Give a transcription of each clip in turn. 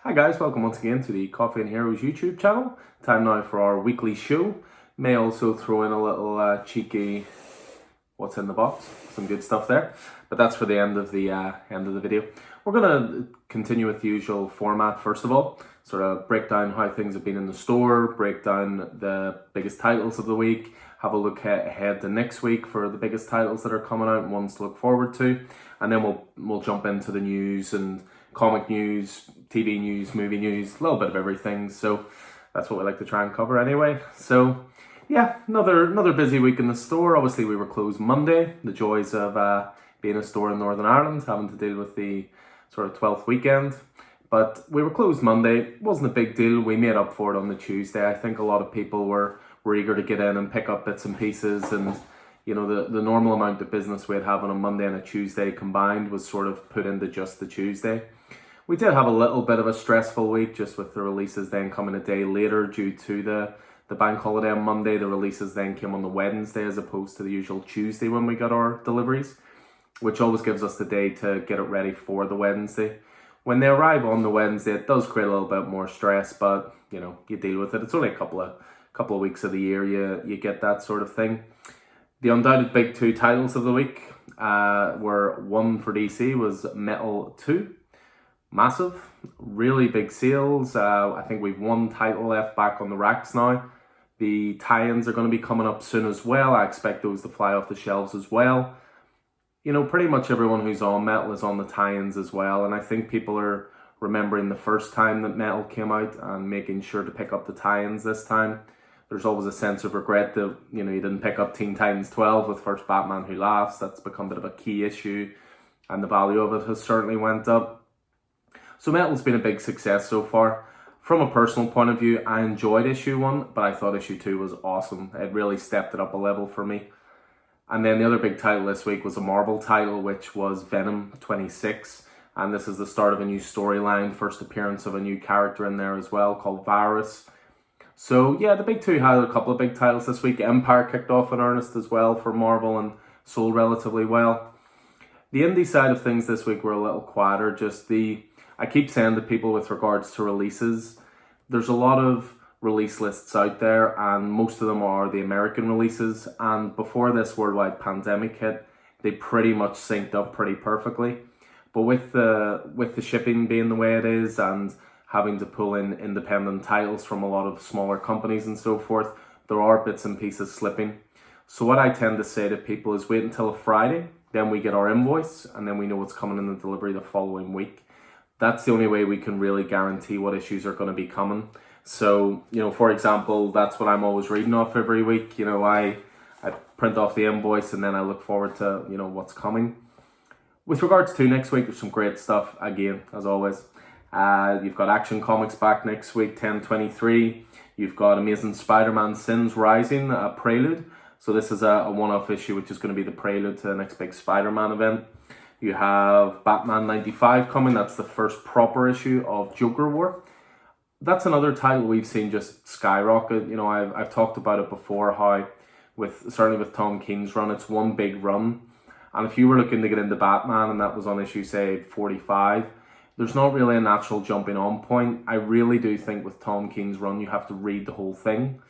Hi guys, welcome once again to the Coffee and Heroes YouTube channel. Time now for our weekly show. May also throw in a little cheeky what's in the box, some good stuff there. But that's for the end of the video. We're gonna continue with the usual format. First of all, sort of break down how things have been in the store, break down the biggest titles of the week, have a look ahead to next week for the biggest titles that are coming out and ones to look forward to, and then we'll jump into the news and comic news, TV news, movie news, a little bit of everything. So that's what we like to try and cover anyway. So yeah, another busy week in the store. Obviously we were closed Monday. The joys of being a store in Northern Ireland, having to deal with the sort of 12th weekend. But we were closed Monday. It wasn't a big deal. We made up for it on the Tuesday. I think a lot of people were eager to get in and pick up bits and pieces, and you know, the normal amount of business we'd have on a Monday and a Tuesday combined was sort of put into just the Tuesday. We did have a little bit of a stressful week just with the releases then coming a day later due to the bank holiday on Monday. The releases then came on the Wednesday as opposed to the usual Tuesday when we got our deliveries, which always gives us the day to get it ready for the Wednesday. When they arrive on the Wednesday, it does create a little bit more stress, but you know, you deal with it. It's only a couple of weeks of the year you get that sort of thing. The undoubted big two titles of the week were, one for DC was Metal 2. Massive, really big sales. I think we've one title left back on the racks now. The tie-ins are going to be coming up soon as well. I expect those to fly off the shelves as well. You know, pretty much everyone who's on Metal is on the tie-ins as well, and I think people are remembering the first time that Metal came out and making sure to pick up the tie-ins this time. There's always a sense of regret that, you know, you didn't pick up Teen Titans 12 with first Batman Who Laughs. That's become a bit of a key issue, and the value of it has certainly went up. So Metal's been a big success so far. From a personal point of view, I enjoyed issue 1, but I thought issue 2 was awesome. It really stepped it up a level for me. And then the other big title this week was a Marvel title, which was Venom 26. And this is the start of a new storyline, first appearance of a new character in there as well, called Virus. So yeah, the big two had a couple of big titles this week. Empire kicked off in earnest as well for Marvel and sold relatively well. The indie side of things this week were a little quieter. I keep saying to people with regards to releases, there's a lot of release lists out there and most of them are the American releases, and before this worldwide pandemic hit, they pretty much synced up pretty perfectly. But with the shipping being the way it is and having to pull in independent titles from a lot of smaller companies and so forth, there are bits and pieces slipping. So what I tend to say to people is wait until a Friday, then we get our invoice and then we know what's coming in the delivery the following week. That's the only way we can really guarantee what issues are going to be coming. So, you know, for example, that's what I'm always reading off every week. You know, I print off the invoice and then I look forward to, you know, what's coming. With regards to next week, there's some great stuff, again, as always. You've got Action Comics back next week, 10/23. You've got Amazing Spider-Man Sins Rising, a prelude. So this is a one-off issue, which is going to be the prelude to the next big Spider-Man event. You have Batman 95 coming. That's the first proper issue of Joker War. That's another title we've seen just skyrocket. You know, I've talked about it before, how certainly with Tom King's run, it's one big run. And if you were looking to get into Batman and that was on issue, say, 45, there's not really a natural jumping on point. I really do think with Tom King's run, you have to read the whole thing.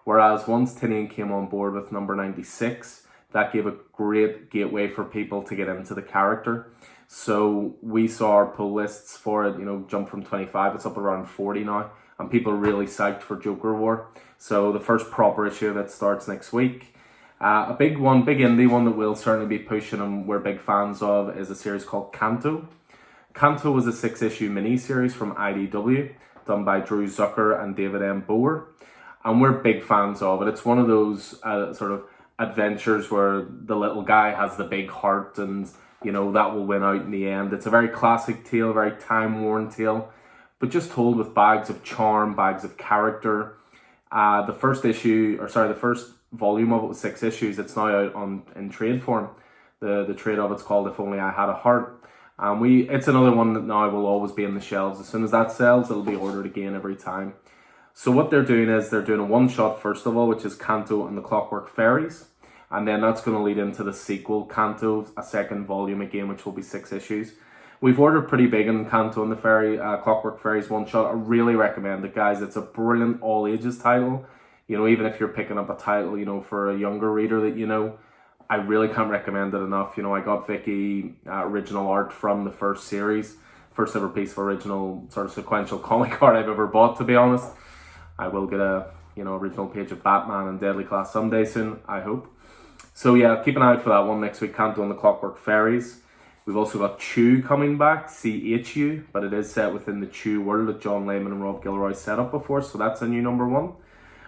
Whereas once Tinian came on board with number 96, that gave a great gateway for people to get into the character. So we saw our pull lists for it, you know, jump from 25, it's up around 40 now. And people are really psyched for Joker War. So the first proper issue of it starts next week. A big indie one that we'll certainly be pushing and we're big fans of is a series called Kanto. Kanto was a 6-issue mini-series from IDW, done by Drew Zucker and David M. Boer. And we're big fans of it. It's one of those sort of adventures where the little guy has the big heart and, you know, that will win out in the end. It's a very classic tale, a very time-worn tale, but just told with bags of charm, bags of character. The first volume of it was 6 issues. It's now out in trade form. The trade of it's called If Only I Had a Heart. It's another one that now will always be in the shelves. As soon as that sells, it'll be ordered again every time. So what they're doing is they're doing a one-shot first of all, which is Kanto and the Clockwork Fairies. And then that's going to lead into the sequel, Kanto, a second volume again, which will be 6 issues. We've ordered pretty big in Canto and the Fairy, Clockwork Fairies one shot. I really recommend it, guys. It's a brilliant all ages title. You know, even if you're picking up a title, you know, for a younger reader that you know, I really can't recommend it enough. You know, I got Vicky original art from the first series, first ever piece of original sort of sequential comic art I've ever bought, to be honest. I will get a, you know, original page of Batman and Deadly Class someday soon, I hope. So yeah, keep an eye out for that one next week, Canto and the Clockwork Fairies. We've also got Chew coming back, CHU, but it is set within the Chew world that John Layman and Rob Gilroy set up before, so that's a new number 1.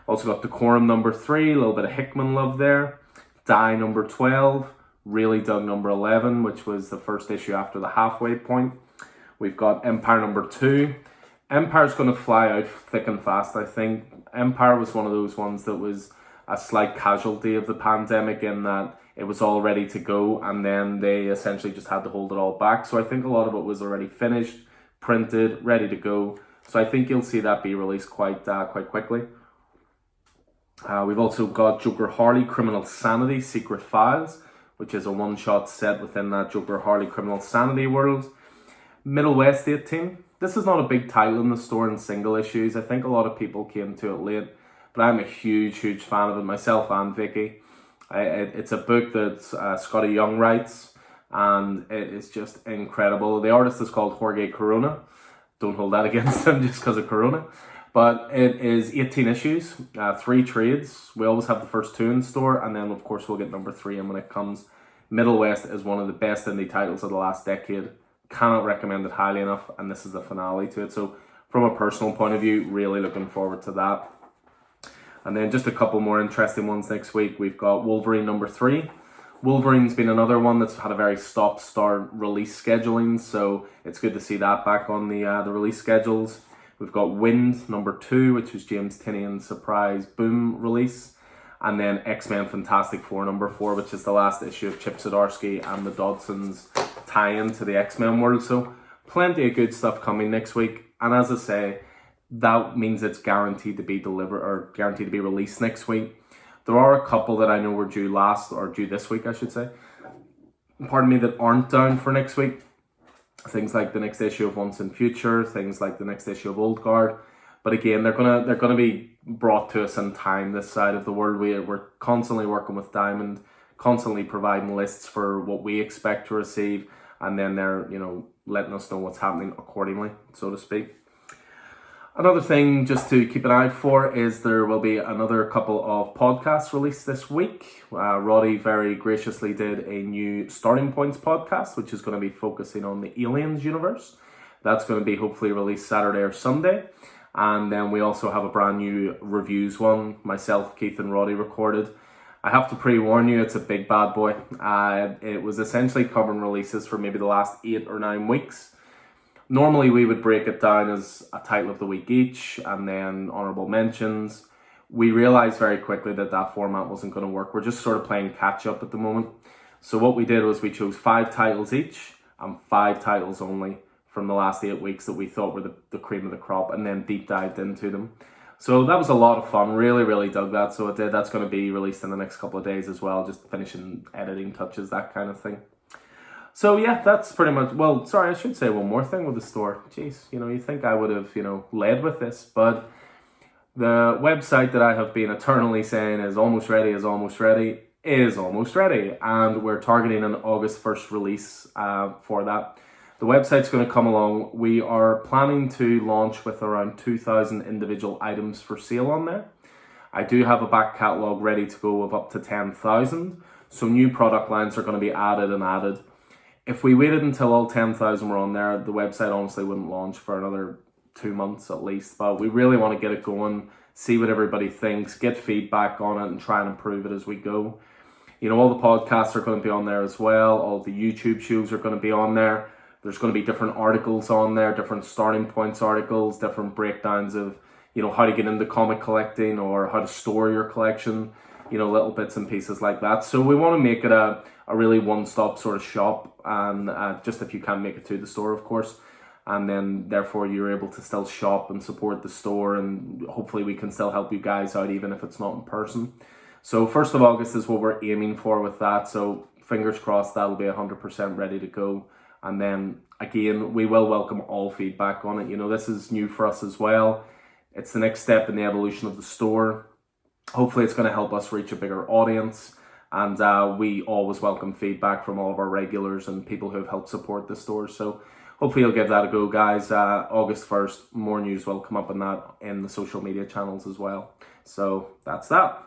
Also got Decorum number 3, a little bit of Hickman love there. Die number 12, really dug number 11, which was the first issue after the halfway point. We've got Empire number 2. Empire's going to fly out thick and fast, I think. Empire was one of those ones that was a slight casualty of the pandemic in that it was all ready to go and then they essentially just had to hold it all back. So I think a lot of it was already finished, printed, ready to go. So I think you'll see that be released quite quickly. We've also got Joker Harley Criminal Sanity Secret Files, which is a one-shot set within that Joker Harley Criminal Sanity world. Middle West 18. This is not a big title in the store in single issues. I think a lot of people came to it late, but I'm a huge fan of it, myself and Vicky. It's a book that Scotty Young writes, and it is just incredible. The artist is called Jorge Corona. Don't hold that against him just because of Corona. But it is 18 issues, 3 trades. We always have the first 2 in store, and then of course we'll get number 3 in when it comes. Middle West is one of the best indie titles of the last decade. Cannot recommend it highly enough, and this is the finale to it. So from a personal point of view, really looking forward to that. And then just a couple more interesting ones next week. We've got Wolverine number 3. Wolverine's been another one that's had a very stop-start release scheduling, so it's good to see that back on the release schedules. We've got Wind number 2, which was James Tynion's surprise boom release. And then X-Men Fantastic Four number 4, which is the last issue of Chip Zdarsky and the Dodsons tie-in to the X-Men world. So plenty of good stuff coming next week. And as I say, that means it's guaranteed to be delivered or guaranteed to be released next week. There are a couple that I know were due this week, I should say. Pardon me, that aren't down for next week. Things like the next issue of Once and Future, things like the next issue of Old Guard. But again, they're gonna be brought to us in time this side of the world. We're constantly working with Diamond, constantly providing lists for what we expect to receive, and then they're, you know, letting us know what's happening accordingly, so to speak. Another thing just to keep an eye out for is there will be another couple of podcasts released this week. Roddy very graciously did a new Starting Points podcast, which is going to be focusing on the Aliens universe. That's going to be hopefully released Saturday or Sunday. And then we also have a brand new reviews one, myself, Keith and Roddy recorded. I have to pre-warn you, it's a big bad boy. It was essentially covering releases for maybe the last 8 or 9 weeks. Normally we would break it down as a title of the week each and then honourable mentions. We realised very quickly that that format wasn't going to work. We're just sort of playing catch up at the moment. So what we did was we chose 5 titles each and 5 titles only from the last 8 weeks that we thought were the cream of the crop, and then deep dived into them. So that was a lot of fun. Really dug that. So it did. That's going to be released in the next couple of days as well, just finishing editing touches, that kind of thing. So yeah, that's pretty much, well, sorry, I should say one more thing with the store. Jeez, you know, you think I would have, you know, led with this, but the website that I have been eternally saying is almost ready, is almost ready, and we're targeting an August 1st release for that. The website's going to come along. We are planning to launch with around 2,000 individual items for sale on there. I do have a back catalogue ready to go of up to 10,000, so new product lines are going to be added. If we waited until all 10,000 were on there, the website honestly wouldn't launch for another 2 months at least. But we really want to get it going, see what everybody thinks, get feedback on it and try and improve it as we go. You know, all the podcasts are going to be on there as well. All the YouTube shows are going to be on there. There's going to be different articles on there, different starting points articles, different breakdowns of, you know, how to get into comic collecting or how to store your collection, you know, little bits and pieces like that. So we want to make it a really one-stop sort of shop, and just if you can't make it to the store, of course, and then therefore you're able to still shop and support the store, and hopefully we can still help you guys out even if it's not in person. So 1st of August is what we're aiming for with that, so fingers crossed that'll be 100% ready to go, And then again, we will welcome all feedback on it. You know, this is new for us as well. It's the next step in the evolution of the store. Hopefully it's going to help us reach a bigger audience. And we always welcome feedback from all of our regulars and people who have helped support the store. So hopefully you'll give that a go, guys. August 1st, more news will come up on that in the social media channels as well. So that's that.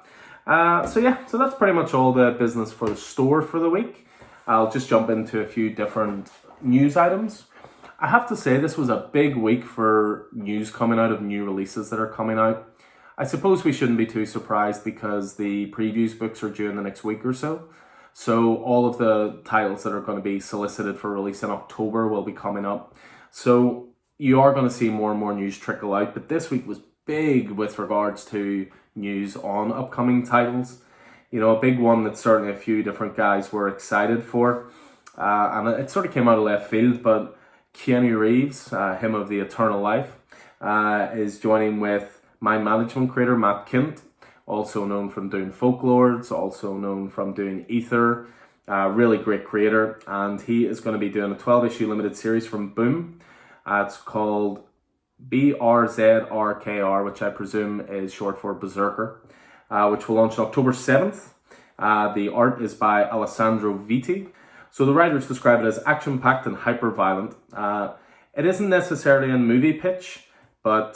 So that's pretty much all the business for the store for the week. I'll just jump into a few different news items. I have to say this was a big week for news coming out of new releases that are coming out. I suppose we shouldn't be too surprised because the previews books are due in the next week or so. So all of the titles that are going to be solicited for release in October will be coming up. So you are going to see more and more news trickle out. But this week was big with regards to news on upcoming titles. You know, a big one that certainly a few different guys were excited for. And it sort of came out of left field, but Keanu Reeves, him of the Eternal Life, is joining with Mind Management creator Matt Kint, also known from doing Folklords, also known from doing Ether, really great creator, and he is going to be doing a 12-issue limited series from Boom. It's called BRZRKR, which I presume is short for Berserker, which will launch on October 7th. The art is by Alessandro Vitti. So the writers describe it as action-packed and hyper-violent. It isn't necessarily a movie pitch, but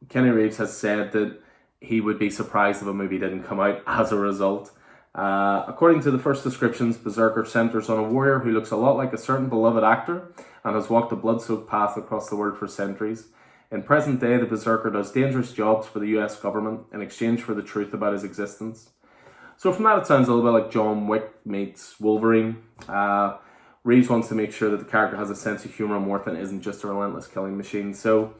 Kenny Reeves has said that he would be surprised if a movie didn't come out as a result. According to the first descriptions, Berserker centers on a warrior who looks a lot like a certain beloved actor and has walked a blood-soaked path across the world for centuries. In present day, the Berserker does dangerous jobs for the US government in exchange for the truth about his existence. So from that, it sounds a little bit like John Wick meets Wolverine. Reeves wants to make sure that the character has a sense of humor and worth and isn't just a relentless killing machine. So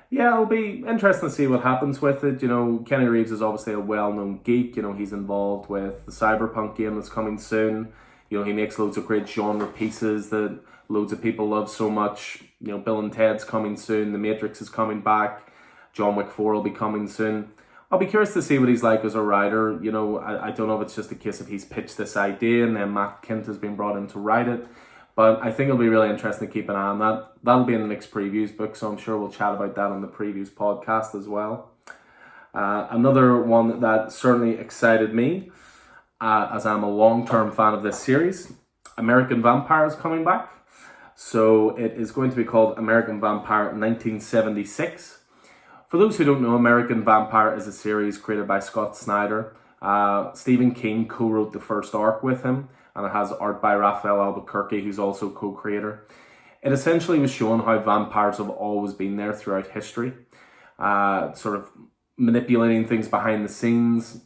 yeah, it'll be interesting to see what happens with it. You know, Kenny Reeves is obviously a well-known geek. You know, he's involved with the Cyberpunk game that's coming soon. You know, he makes loads of great genre pieces that loads of people love so much. You know, Bill and Ted's coming soon. The Matrix is coming back. John Wick 4 will be coming soon. I'll be curious to see what he's like as a writer. You know, I don't know if it's just a case of he's pitched this idea and then Matt Kint has been brought in to write it. But I think it'll be really interesting to keep an eye on that. That'll be in the next previews book, so I'm sure we'll chat about that on the previews podcast as well. Another one that certainly excited me, as I'm a long-term fan of this series, American Vampire is coming back. So it is going to be called American Vampire 1976. For those who don't know, American Vampire is a series created by Scott Snyder. Stephen King co-wrote the first arc with him, and it has art by Raphael Albuquerque, who's also co-creator. It essentially was showing how vampires have always been there throughout history, sort of manipulating things behind the scenes.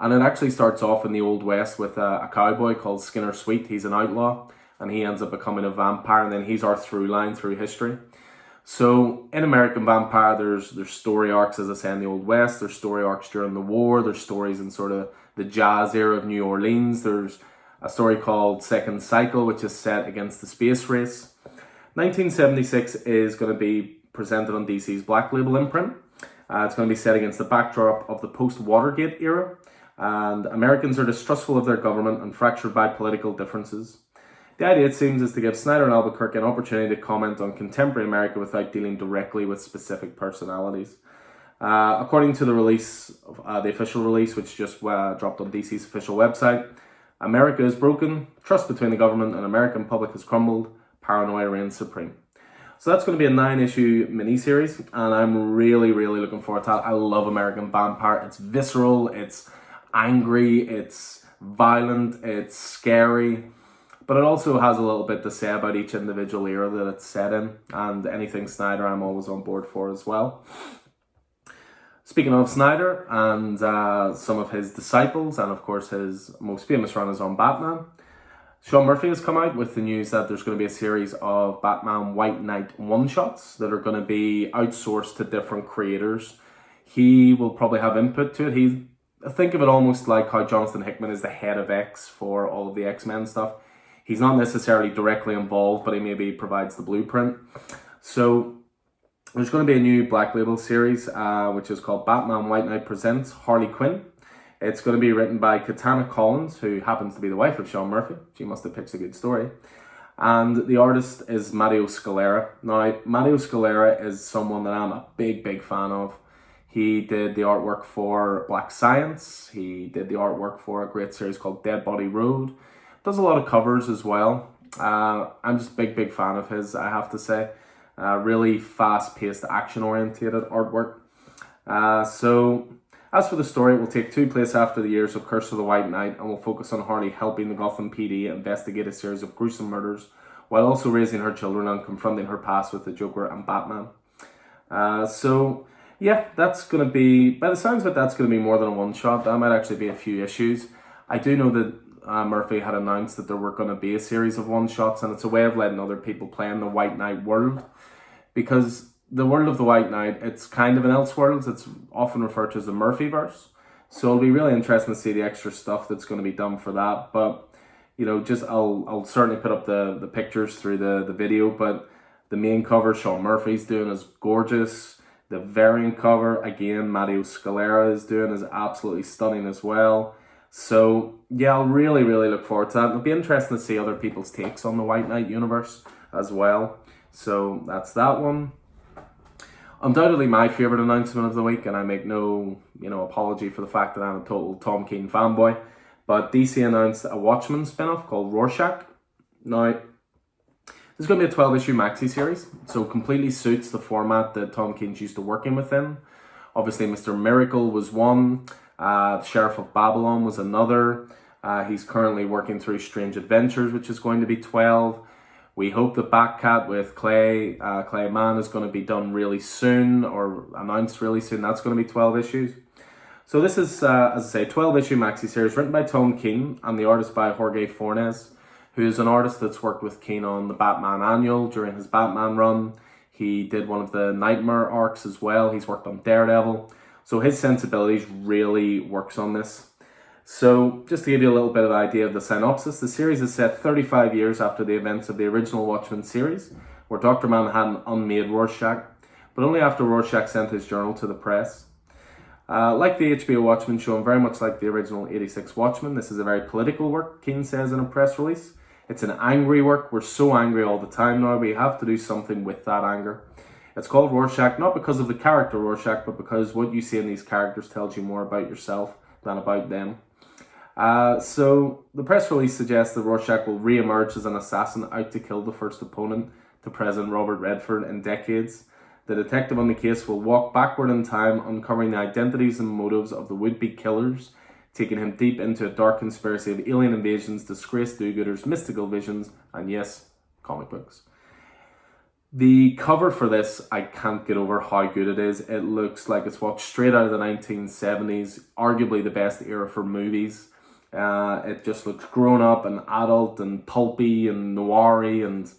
And it actually starts off in the Old West with a cowboy called Skinner Sweet. He's an outlaw, and he ends up becoming a vampire, and then he's our through line through history. So in American Vampire, there's story arcs, as I say, in the Old West. There's story arcs during the war. There's stories in sort of the jazz era of New Orleans. There's a story called Second Cycle, which is set against the space race. 1976 is going to be presented on DC's Black Label imprint. It's going to be set against the backdrop of the post-Watergate era. And Americans are distrustful of their government and fractured by political differences. The idea, it seems, is to give Snyder and Albuquerque an opportunity to comment on contemporary America without dealing directly with specific personalities. According to the release, the official release, which just dropped on DC's official website, America is broken, trust between the government and American public has crumbled, paranoia reigns supreme. So that's going to be a 9-issue miniseries, and I'm really, really looking forward to that. I love American Vampire. It's visceral, it's angry, it's violent, it's scary. But it also has a little bit to say about each individual era that it's set in. And anything Snyder, I'm always on board for as well. Speaking of Snyder and some of his disciples, and of course his most famous run is on Batman, Sean Murphy has come out with the news that there's going to be a series of Batman White Knight one-shots that are going to be outsourced to different creators. He will probably have input to it. Think of it almost like how Jonathan Hickman is the head of X for all of the X-Men stuff. He's not necessarily directly involved, but he maybe provides the blueprint. So there's going to be a new Black Label series, which is called Batman White Knight Presents Harley Quinn. It's going to be written by Katana Collins, who happens to be the wife of Sean Murphy. She must have pitched a good story. And the artist is Matteo Scalera. Now, Matteo Scalera is someone that I'm a big fan of. He did the artwork for Black Science. He did the artwork for a great series called Dead Body Road. Does a lot of covers as well. I'm just a big fan of his, I have to say. Really fast-paced, action-orientated artwork. So, as for the story, it will take place after the years of Curse of the White Knight and will focus on Harley helping the Gotham PD investigate a series of gruesome murders while also raising her children and confronting her past with the Joker and Batman. So, yeah, that's going to be, by the sounds of it, that's going to be more than a one-shot. That might actually be a few issues. I do know that Murphy had announced that there were going to be a series of one-shots, and it's a way of letting other people play in the White Knight world, because the world of the White Knight, it's kind of an Elseworlds. It's often referred to as the Murphyverse. So it'll be really interesting to see the extra stuff that's going to be done for that. But, you know, just I'll certainly put up the pictures through the video. But the main cover, Sean Murphy's doing, is gorgeous. The variant cover, again, Matteo Scalera is doing, is absolutely stunning as well. So, yeah, I'll really look forward to that. It'll be interesting to see other people's takes on the White Knight universe as well. So that's that one. Undoubtedly my favourite announcement of the week, and I make no, apology for the fact that I'm a total Tom King fanboy, but DC announced a Watchmen spin-off called Rorschach. Now, this is going to be a 12-issue maxi series, so completely suits the format that Tom King's used to working within. Obviously, Mr. Miracle was one, the Sheriff of Babylon was another. He's currently working through Strange Adventures, which is going to be 12. We hope that Batcat with Clay Mann is going to be done really soon, or announced really soon. That's going to be 12 issues. So this is, as I say, 12-issue maxi series written by Tom King and the artist by Jorge Fornes, who is an artist that's worked with King on the Batman Annual during his Batman run. He did one of the Nightmare arcs as well. He's worked on Daredevil. So his sensibilities really works on this. So, just to give you a little bit of an idea of the synopsis, the series is set 35 years after the events of the original Watchmen series, where Dr. Manhattan unmade Rorschach, but only after Rorschach sent his journal to the press. Like the HBO Watchmen show, and very much like the original 86 Watchmen, this is a very political work, King says in a press release. It's an angry work. We're so angry all the time now, we have to do something with that anger. It's called Rorschach, not because of the character Rorschach, but because what you see in these characters tells you more about yourself than about them. So the press release suggests that Rorschach will re-emerge as an assassin out to kill the first opponent to President Robert Redford in decades. The detective on the case will walk backward in time, uncovering the identities and motives of the would-be killers, taking him deep into a dark conspiracy of alien invasions, disgraced do-gooders, mystical visions, and yes, comic books. The cover for this, I can't get over how good it is. It looks like it's walked straight out of the 1970s, arguably the best era for movies. It just looks grown up and adult and pulpy and noir-y, and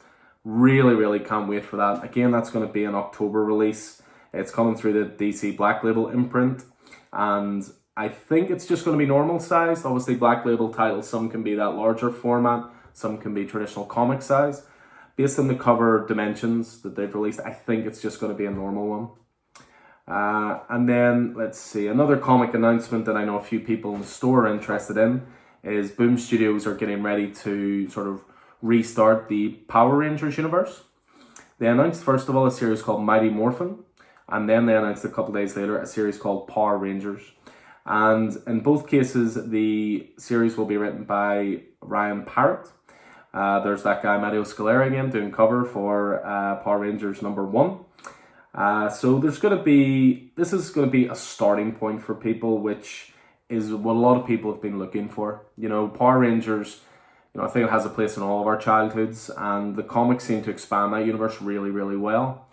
really can't wait for that. Again, that's going to be an October release. It's coming through the DC Black Label imprint, and I think it's just going to be normal sized. Obviously, Black Label titles, some can be that larger format, some can be traditional comic size. Based on the cover dimensions that they've released, I think it's just going to be a normal one. And then, let's see, another comic announcement that I know a few people in the store are interested in is Boom Studios are getting ready to sort of restart the Power Rangers universe. They announced, first of all, a series called Mighty Morphin, and then they announced a couple days later a series called Power Rangers. And in both cases, the series will be written by Ryan Parrott. There's that guy, Matteo Scalera, again, doing cover for Power Rangers #1. So this is going to be a starting point for people, which is what a lot of people have been looking for. Power Rangers, I think it has a place in all of our childhoods, and the comics seem to expand that universe really well.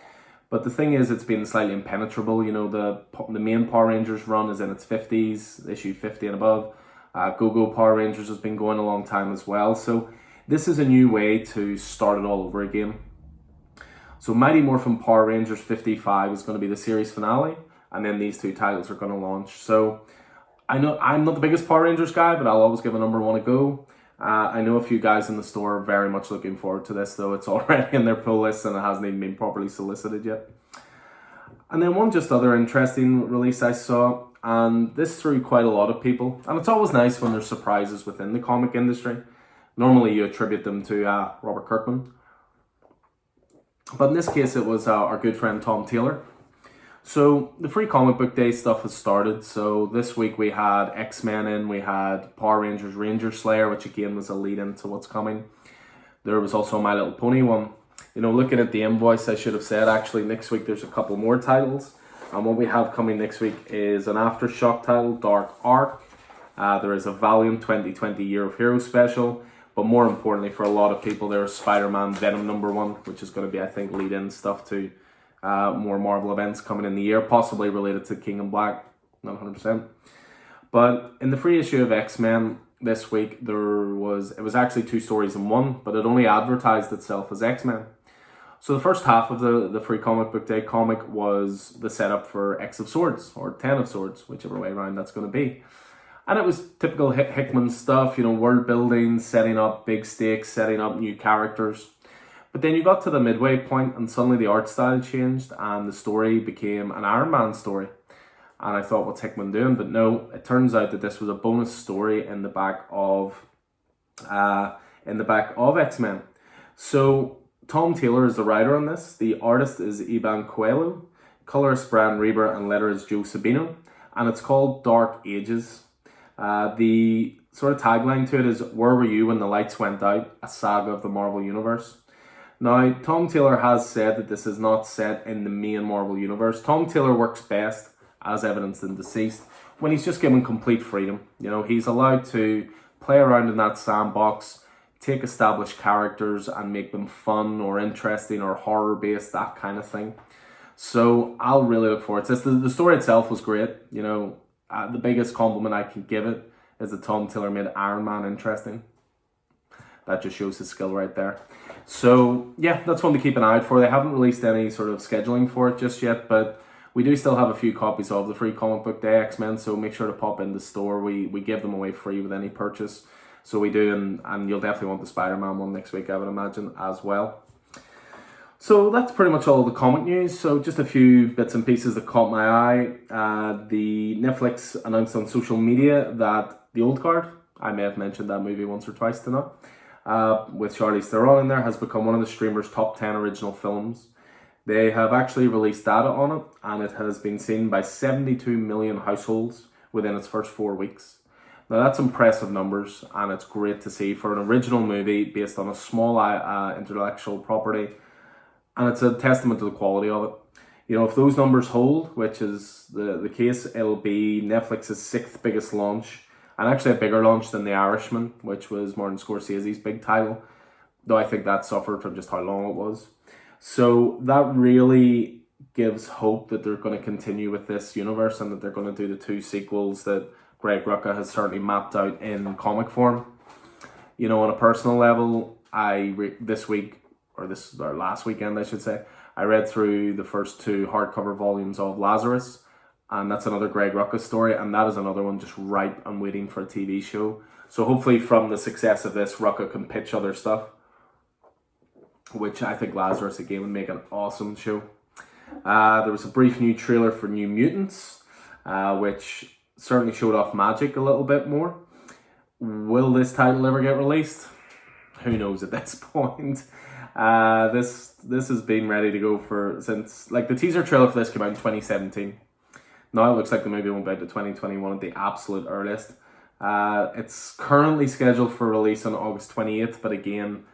But the thing is, it's been slightly impenetrable. The main Power Rangers run is in its 50s, issue 50 and above. Go-Go Power Rangers has been going a long time as well. So this is a new way to start it all over again. So Mighty Morphin Power Rangers 55 is going to be the series finale, and then these two titles are going to launch. So I know I'm not the biggest Power Rangers guy, but I'll always give a #1 a go. I know a few guys in the store are very much looking forward to this, though it's already in their pull list and it hasn't even been properly solicited yet. And then one just other interesting release I saw, and this threw quite a lot of people, and it's always nice when there's surprises within the comic industry. Normally you attribute them to Robert Kirkman, but in this case it was our good friend Tom Taylor. So the free comic book day stuff has started. So this week we had X-Men in, we had Power Rangers Ranger Slayer, which again was a lead into what's coming. There was also a My Little Pony one. You know, looking at the invoice, I should have said actually next week there's a couple more titles. And what we have coming next week is an Aftershock title, Dark Arc. There is a Valiant 2020 Year of Heroes special. But more importantly for a lot of people, there's Spider-Man Venom #1, which is going to be, I think, lead-in stuff to more Marvel events coming in the year, possibly related to King in Black, not 100%. But in the free issue of X-Men this week, it was actually 2 stories in one, but it only advertised itself as X-Men. So the first half of the free comic book day comic was the setup for X of Swords, or 10 of Swords, whichever way around that's going to be. And it was typical Hickman stuff, you know, world building, setting up big stakes, setting up new characters. But then you got to the midway point and suddenly the art style changed and the story became an Iron Man story. And I thought, what's Hickman doing? But no, it turns out that this was a bonus story in the back of X-Men. So Tom Taylor is the writer on this. The artist is Iban Coelho, colorist Brian Reber, and letter is Joe Sabino. And it's called Dark Ages. The sort of tagline to it is, "Where were you when the lights went out? A saga of the Marvel Universe." Now, Tom Taylor has said that this is not set in the main Marvel Universe. Tom Taylor works best, as evidenced in Deceased, when he's just given complete freedom. You know, he's allowed to play around in that sandbox, take established characters and make them fun or interesting or horror-based, that kind of thing. So I'll really look forward to this. The story itself was great. You know, the biggest compliment I can give it is that Tom Taylor made Iron Man interesting. That just shows his skill right there. So yeah, that's one to keep an eye out for. They haven't released any sort of scheduling for it just yet, but we do still have a few copies of the free comic book day X-Men, so make sure to pop in the store. We give them away free with any purchase. So we do, and you'll definitely want the Spider-Man one next week, I would imagine, as well. So that's pretty much all the comic news. So just a few bits and pieces that caught my eye. The Netflix announced on social media that The Old Guard, I may have mentioned that movie once or twice tonight, with Charlize Theron in there, has become one of the streamers' top 10 original films. They have actually released data on it, and it has been seen by 72 million households within its first 4 weeks. Now that's impressive numbers, and it's great to see for an original movie based on a small intellectual property, and it's a testament to the quality of it. You know, if those numbers hold, which is the case, it'll be Netflix's 6th biggest launch, and actually a bigger launch than The Irishman, which was Martin Scorsese's big title, though I think that suffered from just how long it was. So that really gives hope that they're going to continue with this universe and that they're going to do the 2 sequels that Greg Rucka has certainly mapped out in comic form. You know, on a personal level, last weekend I should say, I read through the first 2 hardcover volumes of Lazarus, and that's another Greg Rucka story, and that is another one just ripe and waiting for a TV show. So hopefully from the success of this, Rucka can pitch other stuff, which I think Lazarus again would make an awesome show. There was a brief new trailer for New Mutants, which certainly showed off Magic a little bit more. Will this title ever get released? Who knows at this point. This has been ready to go since the teaser trailer for this came out in 2017. Now it looks like the movie won't be out to 2021 at the absolute earliest. It's currently scheduled for release on August 28th, but again,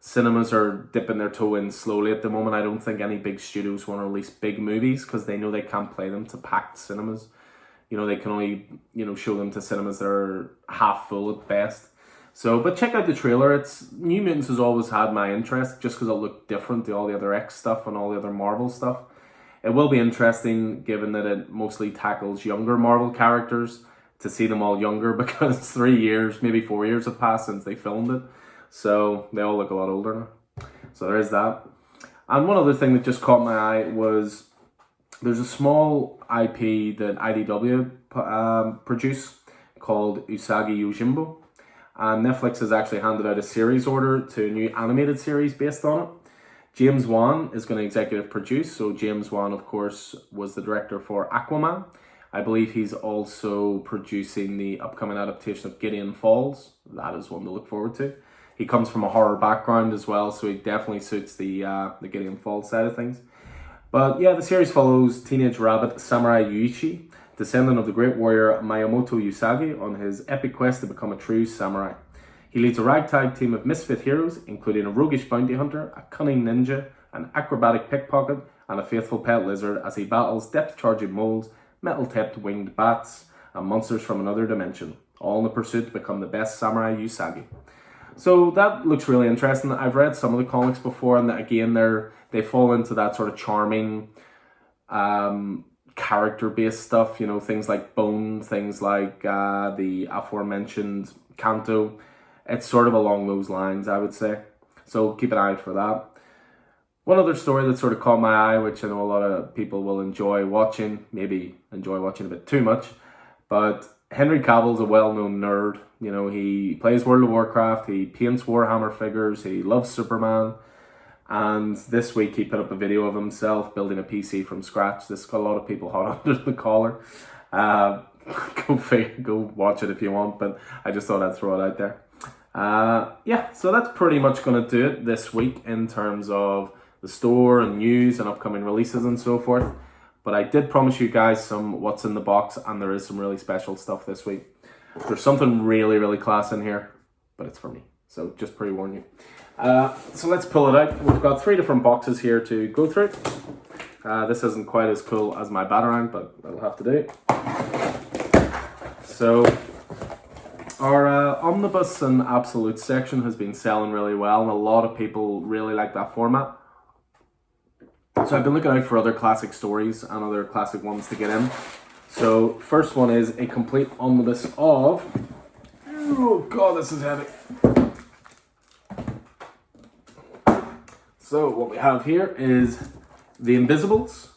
cinemas are dipping their toe in slowly at the moment. I don't think any big studios want to release big movies because they know they can't play them to packed cinemas. You know, they can only, show them to cinemas that are half full at best. So, but check out the trailer. New Mutants has always had my interest just because it looked different to all the other X stuff and all the other Marvel stuff. It will be interesting given that it mostly tackles younger Marvel characters to see them all younger because 3 years, maybe 4 years have passed since they filmed it. So they all look a lot older now. So there is that. And one other thing that just caught my eye was there's a small IP that IDW produce called Usagi Yojimbo. And Netflix has actually handed out a series order to a new animated series based on it. James Wan is going to executive produce. So James Wan, of course, was the director for Aquaman. I believe he's also producing the upcoming adaptation of Gideon Falls. That is one to look forward to. he comes from a horror background as well, so he definitely suits the Gideon Falls side of things. But yeah, the series follows teenage rabbit Samurai Yuichi, descendant of the great warrior Miyamoto Usagi, on his epic quest to become a true samurai. He leads a ragtag team of misfit heroes, including a roguish bounty hunter, a cunning ninja, an acrobatic pickpocket, and a faithful pet lizard, as he battles depth-charging moles, metal-tipped winged bats, and monsters from another dimension, all in the pursuit to become the best samurai Usagi. So that looks really interesting. I've read some of the comics before, and again, they fall into that sort of charming character-based stuff, you know, things like Bone, things like the aforementioned Kanto. It's sort of along those lines, I would say. So keep an eye out for that. One other story that sort of caught my eye, which I know a lot of people will enjoy watching, maybe enjoy watching a bit too much, but Henry Cavill's a well-known nerd. You know, he plays World of Warcraft, he paints Warhammer figures, he loves Superman, and this week he put up a video of himself building a PC from scratch. This got a lot of people hot under the collar. Go watch it if you want, but I just thought I'd throw it out there. Yeah, so that's pretty much going to do it this week in terms of the store and news and upcoming releases and so forth. But I did promise you guys some what's in the box, and there is some really special stuff this week. There's something really, really class in here, but it's for me, so just pre-warn you. So let's pull it out. We've got 3 different boxes here to go through. This isn't quite as cool as my Batarang, but that'll have to do. So our Omnibus and Absolute section has been selling really well, and a lot of people really like that format. So I've been looking out for other classic stories and other classic ones to get in. So first one is a complete omnibus of, oh god, this is heavy. So what we have here is The Invisibles.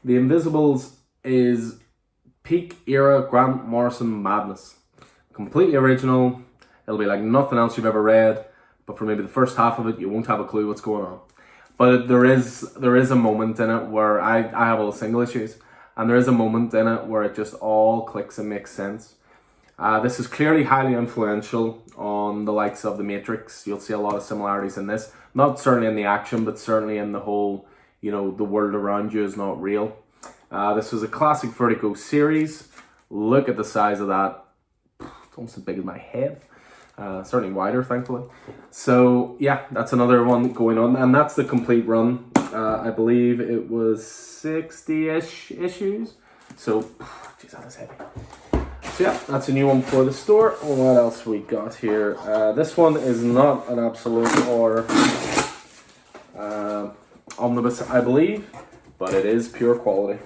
The Invisibles is peak era Grant Morrison madness. Completely original. It'll be like nothing else you've ever read, but for maybe the first half of it, you won't have a clue what's going on. But there is a moment in it where I have all the single issues, and there is a moment in it where it just all clicks and makes sense. This is clearly highly influential on the likes of The Matrix. You'll see a lot of similarities in this. Not certainly in the action, but certainly in the whole, you know, the world around you is not real. This was a classic Vertigo series. Look at the size of that. It's almost as big as my head. Certainly wider, thankfully. So yeah, that's another one going on, and that's the complete run. I believe it was 60-ish issues. So, jeez, that is heavy. So yeah, that's a new one for the store. What else we got here? This one is not an Absolute or Omnibus, I believe, but it is pure quality.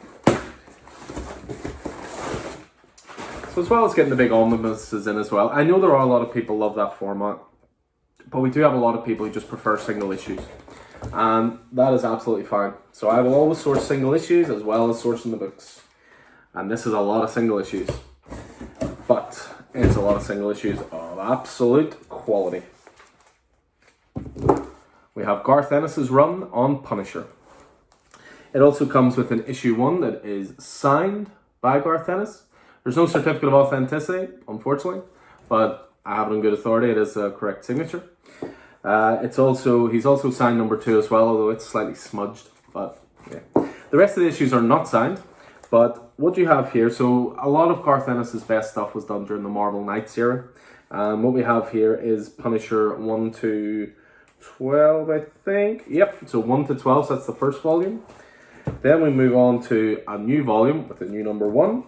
So as well as getting the big omnibuses in as well, I know there are a lot of people who love that format, but we do have a lot of people who just prefer single issues, and that is absolutely fine. So I will always source single issues as well as sourcing the books, and this is a lot of single issues, but it's a lot of single issues of absolute quality. We have Garth Ennis's run on Punisher. It also comes with an issue 1 that is signed by Garth Ennis. There's no certificate of authenticity, unfortunately, but I have it on good authority. It is a correct signature. He's also signed number 2 as well, although it's slightly smudged. But yeah, the rest of the issues are not signed. But what you have here, so a lot of Garth Ennis's best stuff was done during the Marvel Knights era. What we have here is Punisher 1 to 12, I think. Yep, so 1 to 12, so that's the first volume. Then we move on to a new volume with a new number 1.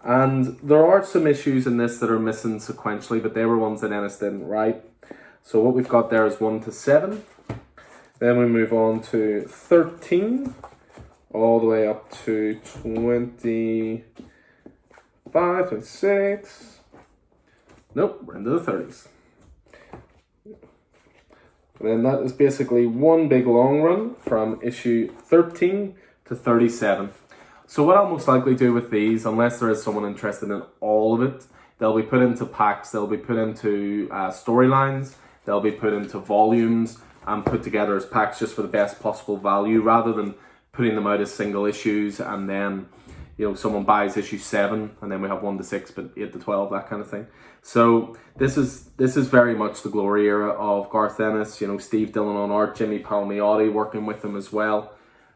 And there are some issues in this that are missing sequentially, but they were ones that Ennis didn't write. So what we've got there is 1 to 7. Then we move on to 13, all the way up to 25, 26. Nope, we're into the 30s. And then that is basically one big long run from issue 13 to 37. So what I'll most likely do with these, unless there is someone interested in all of it, they'll be put into packs, they'll be put into storylines, they'll be put into volumes and put together as packs just for the best possible value, rather than putting them out as single issues and then, you know, someone buys issue 7 and then we have 1 to 6, but 8 to 12, that kind of thing. So this is very much the glory era of Garth Ennis. You know, Steve Dillon on art, Jimmy Palmiotti working with him as well.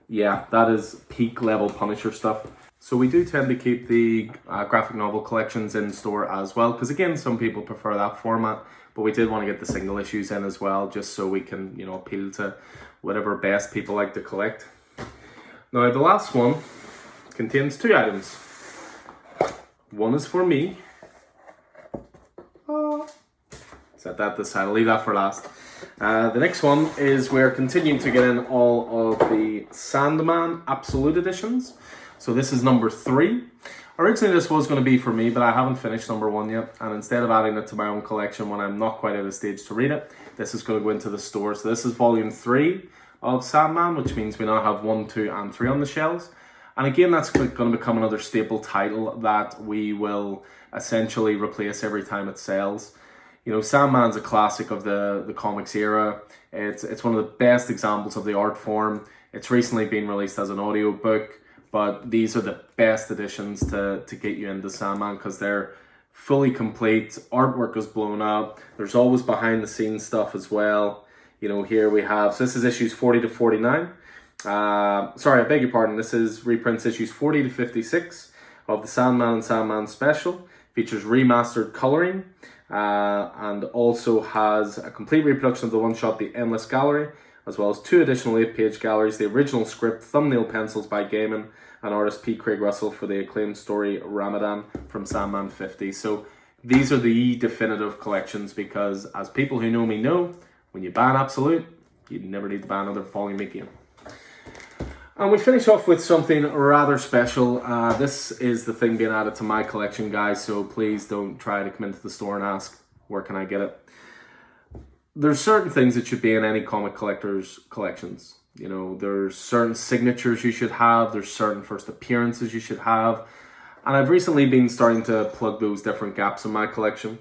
Yeah, that is peak level Punisher stuff. So we do tend to keep the graphic novel collections in store as well, because again, some people prefer that format, but we did want to get the single issues in as well, just so we can, you know, appeal to whatever best people like to collect. Now the last one contains 2 items. One is for me. Set that aside, I'll leave that for last. The next one is we're continuing to get in all of the Sandman Absolute Editions. So this is number 3. Originally this was going to be for me, but I haven't finished number 1 yet. And instead of adding it to my own collection when I'm not quite at a stage to read it, this is going to go into the store. So this is volume 3 of Sandman, which means we now have 1, 2, and 3 on the shelves. And again, that's going to become another staple title that we will essentially replace every time it sells. You know, Sandman's a classic of the comics era. It's one of the best examples of the art form. It's recently been released as an audiobook, but these are the best editions to get you into Sandman because they're fully complete. Artwork is blown up. There's always behind the scenes stuff as well. You know, here we have, so this is issues 40 to 49. Sorry, I beg your pardon. This is reprints issues 40 to 56 of the Sandman and Sandman special. Features remastered coloring and also has a complete reproduction of the one-shot The Endless Gallery, as well as 2 additional 8-page galleries, the original script, thumbnail pencils by Gaiman, and artist P. Craig Russell for the acclaimed story Ramadan from Sandman 50. So these are the definitive collections because, as people who know me know, when you buy an Absolute, you never need to buy another volume again. And we finish off with something rather special. This is the thing being added to my collection, guys, so please don't try to come into the store and ask, where can I get it? There's certain things that should be in any comic collector's collections. You know, there's certain signatures you should have, there's certain first appearances you should have. And I've recently been starting to plug those different gaps in my collection.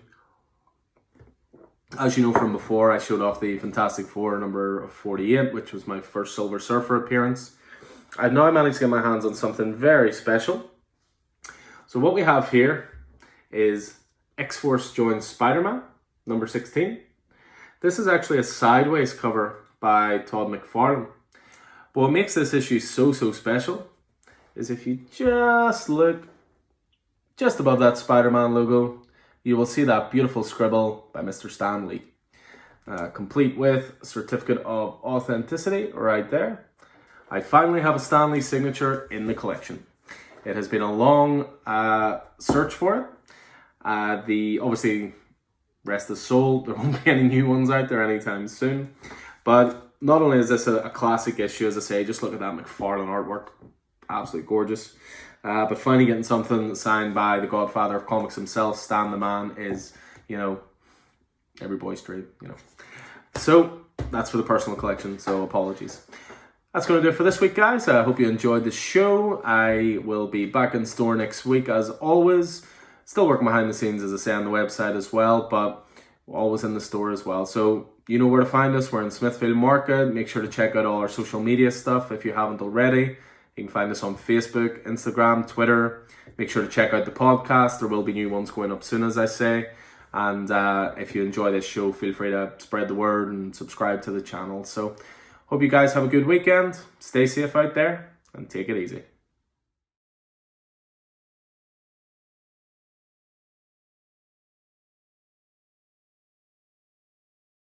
As you know from before, I showed off the Fantastic Four number 48, which was my first Silver Surfer appearance. I've now managed to get my hands on something very special. So what we have here is X-Force joins Spider-Man, number 16. This is actually a sideways cover by Todd McFarlane. But what makes this issue so special is if you just look just above that Spider-Man logo, you will see that beautiful scribble by Mr. Stan Lee. Complete with certificate of authenticity right there. I finally have a Stan Lee signature in the collection. It has been a long search for it. Obviously, rest his soul, there won't be any new ones out there anytime soon. But not only is this a classic issue, as I say, just look at that McFarlane artwork. Absolutely gorgeous. But finally getting something signed by the godfather of comics himself, Stan the Man, is, you know, every boy's dream, you know. So that's for the personal collection, so apologies. That's going to do it for this week, guys. I hope you enjoyed the show. I will be back in store next week, as always. Still working behind the scenes, as I say, on the website as well, but always in the store as well. So you know where to find us. We're in Smithfield Market. Make sure to check out all our social media stuff if you haven't already. You can find us on Facebook, Instagram, Twitter. Make sure to check out the podcast. There will be new ones going up soon, as I say. And if you enjoy this show, feel free to spread the word and subscribe to the channel. So hope you guys have a good weekend. Stay safe out there and take it easy.